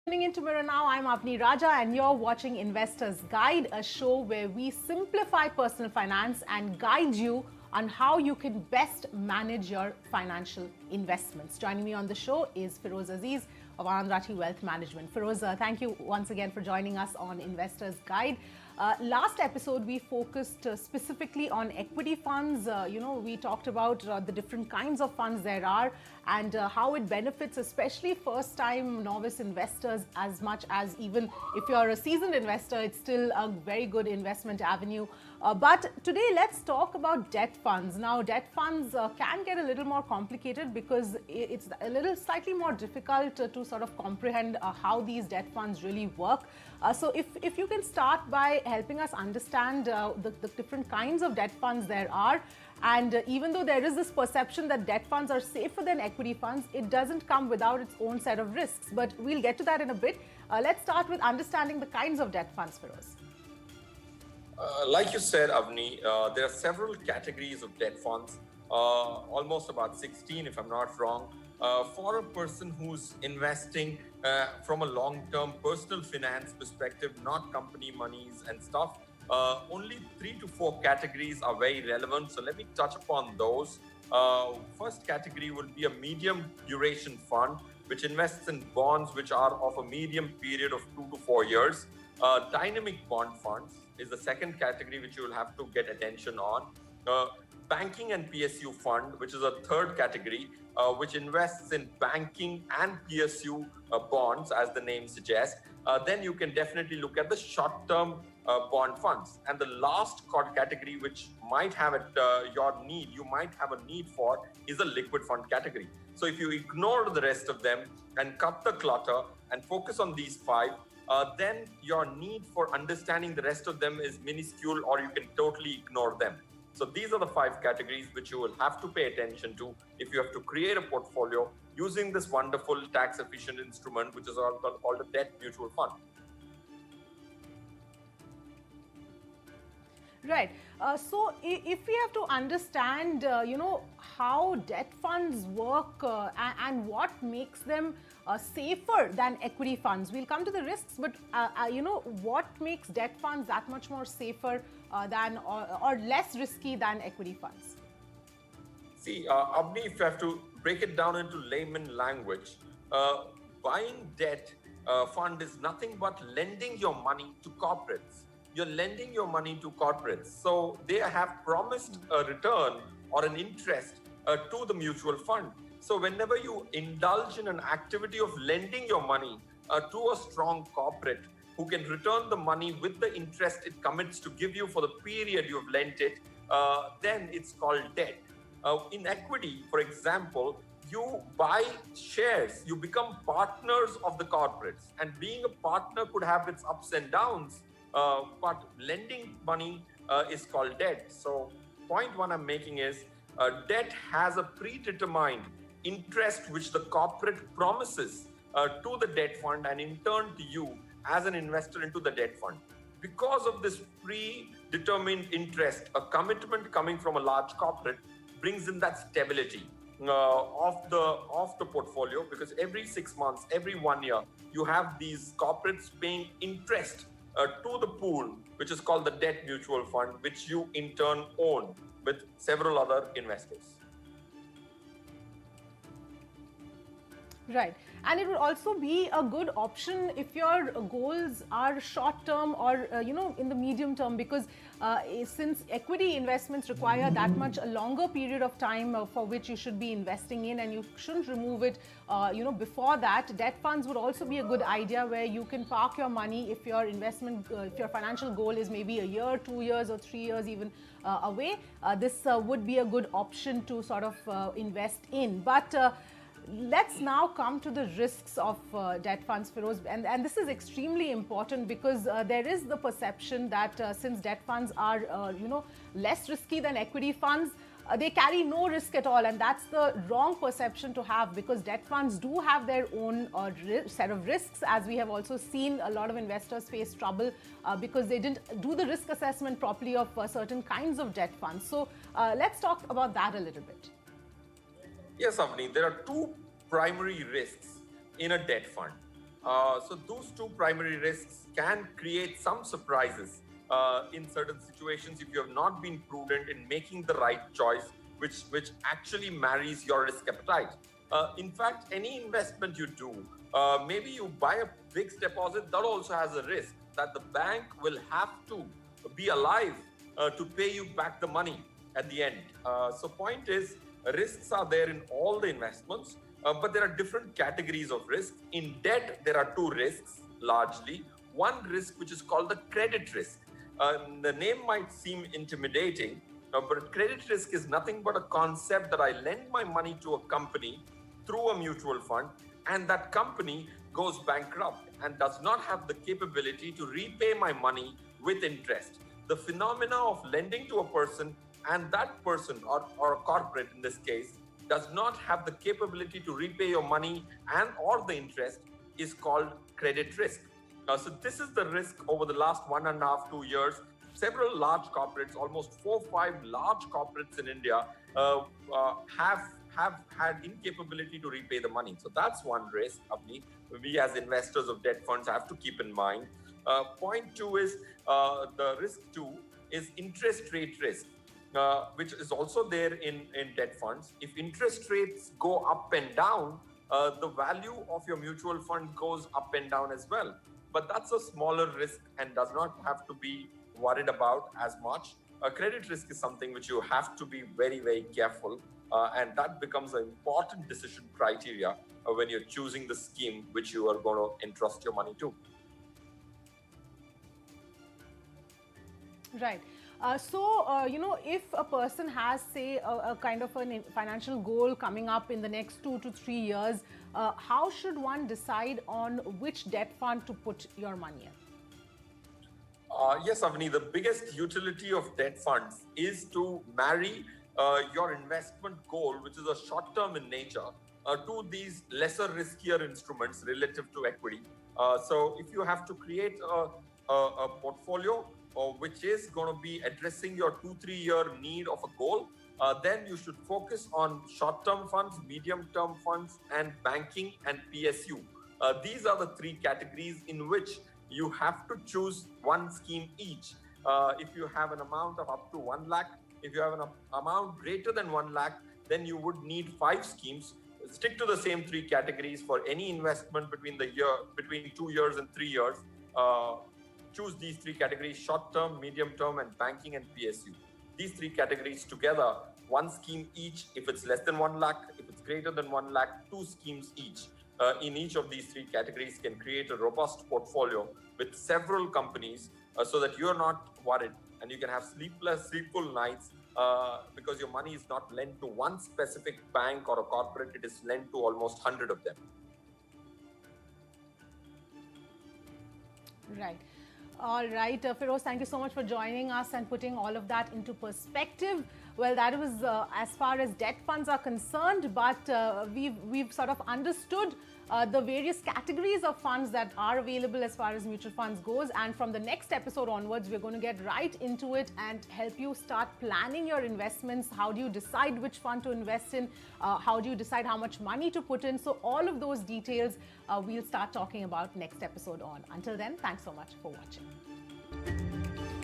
Tuning into Mirror Now, I'm Avni Raja and you're watching Investor's Guide, a show where we simplify personal finance and guide you on how you can best manage your financial investments. Joining me on the show is Feroz Aziz of Anand Rathi Wealth Management. Feroz, thank you once again for joining us on Investor's Guide. Last episode, we focused specifically on equity funds. We talked about the different kinds of funds there are and how it benefits, especially first-time novice investors, as much as even if you're a seasoned investor, it's still a very good investment avenue. But today, let's talk about debt funds. Now, debt funds can get a little more complicated because it's a little slightly more difficult to sort of comprehend how these debt funds really work. So if you can start by helping us understand the different kinds of debt funds there are, and even though there is this perception that debt funds are safer than equity funds, it doesn't come without its own set of risks. But we'll get to that in a bit. Let's start with understanding the kinds of debt funds, Feroz. Like you said, Avni, there are several categories of debt funds, almost about 16 if I'm not wrong. For a person who's investing from a long-term personal finance perspective, not company monies and stuff, only 3 to 4 categories are very relevant. So let me touch upon those. First category would be a medium duration fund, which invests in bonds which are of a medium period of 2 to 4 years. Dynamic bond funds is the second category which you will have to get attention on. Banking and PSU fund, which is a third category, which invests in banking and PSU bonds, as the name suggests. Then you can definitely look at the short-term bond funds. And the last category, which might have you might have a need for, is a liquid fund category. So if you ignore the rest of them and cut the clutter and focus on these 5, then your need for understanding the rest of them is minuscule, or you can totally ignore them. So these are the 5 categories which you will have to pay attention to if you have to create a portfolio using this wonderful tax efficient instrument, which is called a debt mutual fund. Right. So if we have to understand, how debt funds work and what makes them safer than equity funds, we'll come to the risks, but what makes debt funds that much more safer than or less risky than equity funds? See, Avni, if you have to break it down into layman language, buying debt fund is nothing but lending your money to corporates. You're lending your money to corporates. So they have promised a return or an interest to the mutual fund. So whenever you indulge in an activity of lending your money to a strong corporate who can return the money with the interest it commits to give you for the period you've lent it, then it's called debt. In equity, for example, you buy shares, you become partners of the corporates, and being a partner could have its ups and downs. But lending money is called debt. So point one I'm making is debt has a predetermined interest which the corporate promises to the debt fund and in turn to you as an investor into the debt fund. Because of this predetermined interest, a commitment coming from a large corporate brings in that stability of the portfolio, because every 6 months, every 1 year, you have these corporates paying interest to the pool, which is called the debt mutual fund, which you in turn own with several other investors. Right. And it would also be a good option if your goals are short term or, in the medium term, because since equity investments require that much a longer period of time for which you should be investing in, and you shouldn't remove it, before that, debt funds would also be a good idea where you can park your money if your investment, if your financial goal is maybe a year, 2 years or 3 years even away. This would be a good option to sort of invest in. But let's now come to the risks of debt funds, Feroz, and this is extremely important because there is the perception that since debt funds are, less risky than equity funds, they carry no risk at all, and that's the wrong perception to have, because debt funds do have their own set of risks, as we have also seen a lot of investors face trouble because they didn't do the risk assessment properly of certain kinds of debt funds. So let's talk about that a little bit. Yes, Avni, there are 2 primary risks in a debt fund. So those two primary risks can create some surprises in certain situations if you have not been prudent in making the right choice, which actually marries your risk appetite. In fact, any investment you do, maybe you buy a fixed deposit, that also has a risk that the bank will have to be alive to pay you back the money at the end. So point is, risks are there in all the investments, but there are different categories of risk. In debt, there are two risks largely. One risk, which is called the credit risk. The name might seem intimidating, but credit risk is nothing but a concept that I lend my money to a company through a mutual fund, and that company goes bankrupt and does not have the capability to repay my money with interest. The phenomena of lending to a person and that person, or a corporate in this case, does not have the capability to repay your money and or the interest is called credit risk. So this is the risk over the last 1.5, 2 years. Several large corporates, almost 4, 5 large corporates in India have had incapability to repay the money. So that's one risk, Avni, we as investors of debt funds have to keep in mind. Point two is the risk two is interest rate risk, which is also there in debt funds. If interest rates go up and down, the value of your mutual fund goes up and down as well. But that's a smaller risk and does not have to be worried about as much. Credit risk is something which you have to be very, very careful. And that becomes an important decision criteria when you're choosing the scheme which you are going to entrust your money to. Right. If a person has, say, a kind of a financial goal coming up in the next 2 to 3 years, how should one decide on which debt fund to put your money in? Yes, Avni, the biggest utility of debt funds is to marry your investment goal, which is a short-term in nature, to these lesser riskier instruments relative to equity. So if you have to create a portfolio which is going to be addressing your 2-3 year need of a goal, then you should focus on short-term funds, medium-term funds, and banking and PSU. These are the three categories in which you have to choose one scheme each. If you have an amount of up to 1 lakh, if you have an amount greater than 1 lakh, then you would need 5 schemes. Stick to the same 3 categories for any investment between 2 years and 3 years. Choose these 3 categories: short-term, medium-term, and banking and PSU. These 3 categories together, 1 scheme each. If it's less than 1 lakh, if it's greater than 1 lakh, 2 schemes each. In each of these 3 categories can create a robust portfolio with several companies so that you're not worried and you can have sleepful nights because your money is not lent to one specific bank or a corporate, it is lent to almost 100 of them. Right. All right, Feroz, thank you so much for joining us and putting all of that into perspective. Well, that was as far as debt funds are concerned, but we've sort of understood the various categories of funds that are available as far as mutual funds goes. And from the next episode onwards, we're going to get right into it and help you start planning your investments. How do you decide which fund to invest in? How do you decide how much money to put in? So all of those details we'll start talking about next episode on. Until then, thanks so much for watching.